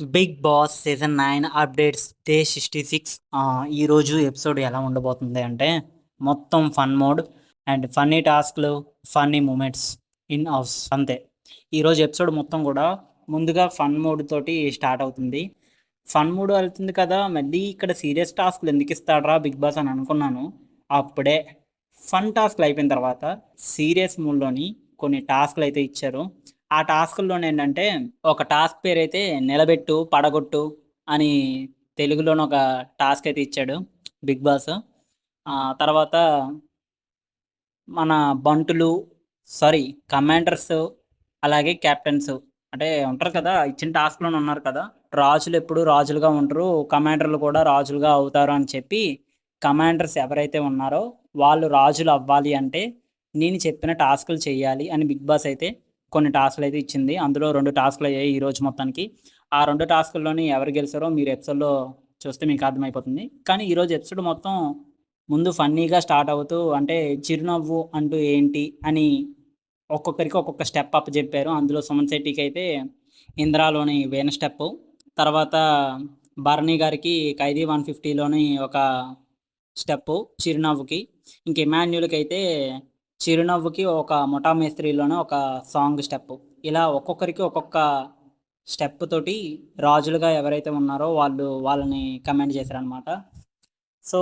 Big boss season 9 updates day 66. ఈరోజు episode ఎలా ఉండబోతుంది అంటే మొత్తం ఫన్ మోడ్ అండ్ ఫన్నీ టాస్క్లు, ఫన్నీ మూమెంట్స్ ఇన్ హౌస్ అంతే. ఈరోజు ఎపిసోడ్ మొత్తం కూడా ముందుగా ఫన్ మోడ్ తోటి స్టార్ట్ అవుతుంది. ఫన్ మోడ్ వెళ్తుంది కదా, మళ్ళీ ఇక్కడ సీరియస్ టాస్క్లు ఎందుకు ఇస్తాడ్రా బిగ్ బాస్ అని అనుకున్నాను. అప్పుడే ఫన్ టాస్క్లు అయిపోయిన తర్వాత సీరియస్ మూడ్లోని కొన్ని టాస్క్లు అయితే ఇచ్చారు. ఆ టాస్క్‌ల్లోనే ఏంటంటే, ఒక టాస్క్ పేరైతే నిలబెట్టు, పడగొట్టు అని తెలుగులోనే ఒక టాస్క్ అయితే ఇచ్చాడు బిగ్ బాస్. తర్వాత మన బంటులు సారీ కమాండర్స్ అలాగే కెప్టెన్స్ అంటే ఉంటారు కదా! ఇచ్చిన టాస్క్‌లోనే ఉన్నారు కదా! రాజులు ఎప్పుడు రాజులుగా ఉండరు. కమాండర్‌లు కూడా రాజులుగా అవుతారు అని చెప్పి, కమాండర్స్ ఎవరైతే ఉన్నారో వాళ్ళు రాజులు అవ్వాలి అంటే, నేను చెప్పిన టాస్కులు చేయాలి అని బిగ్ బాస్ అయితే కొన్ని టాస్క్‌లు అయితే ఇచ్చింది. అందులో 2 టాస్క్‌లు అయ్యాయి ఈరోజు మొత్తానికి. ఆ 2 టాస్కుల్లోని ఎవరు గెలిసారో మీరు ఎపిసోడ్‌లో చూస్తే మీకు అర్థమైపోతుంది. కానీ ఈరోజు ఎపిసోడ్ మొత్తం ముందు ఫన్నీగా స్టార్ట్ అవుతూ అంటే చిరునవ్వు అంటూ ఏంటి అని ఒక్కొక్కరికి ఒక్కొక్క స్టెప్ అప్పజెప్పారు. అందులో సుమన్ శెట్టికైతే ఇంద్రాలోని వీణ స్టెప్పు, తర్వాత భరణి గారికి ఖైదీ 150లోని ఒక స్టెప్పు చిరునవ్వుకి, ఇంక ఇమాన్యుల్‌కైతే చిరునవ్వుకి ఒక ముఠా మేస్త్రిలోనే ఒక సాంగ్ స్టెప్పు. ఇలా ఒక్కొక్కరికి ఒక్కొక్క స్టెప్ తోటి రాజులుగా ఎవరైతే ఉన్నారో వాళ్ళని కమెంట్ చేశారనమాట. సో,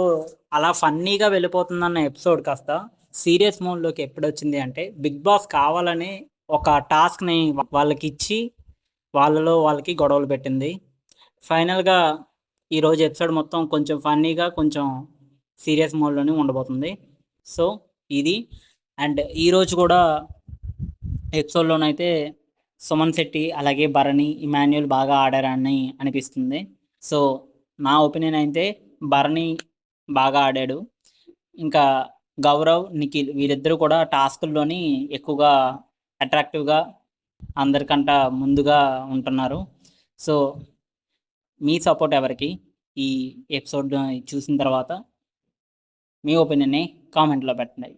అలా ఫన్నీగా వెళ్ళిపోతుందన్న ఎపిసోడ్ కాస్త సీరియస్ మోడ్‌లోకి ఎప్పుడొచ్చింది అంటే, బిగ్ బాస్ కావాలని ఒక టాస్క్‌ని వాళ్ళకిచ్చి, వాళ్ళలో వాళ్ళకి గొడవలు పెట్టింది. ఫైనల్‌గా ఈరోజు ఎపిసోడ్ మొత్తం కొంచెం ఫన్నీగా, కొంచెం సీరియస్ మోడ్‌లోనే ఉండబోతుంది. సో, ఇది అండ్ ఈరోజు కూడా ఎపిసోడ్‌లోనైతే సుమన్ శెట్టి, అలాగే భరణి, ఇమాన్యుల్ బాగా ఆడారని అనిపిస్తుంది. సో, నా ఒపీనియన్ అయితే భరణి బాగా ఆడాడు. ఇంకా గౌరవ్, నిఖిల్ వీళ్ళిద్దరూ కూడా టాస్కుల్లోని ఎక్కువగా అట్రాక్టివ్‌గా అందరికంట ముందుగా ఉంటున్నారు. సో, మీ సపోర్ట్ ఎవరికి? ఈ ఎపిసోడ్ చూసిన తర్వాత మీ ఒపీనియన్‌ని కామెంట్‌లో పెట్టండి.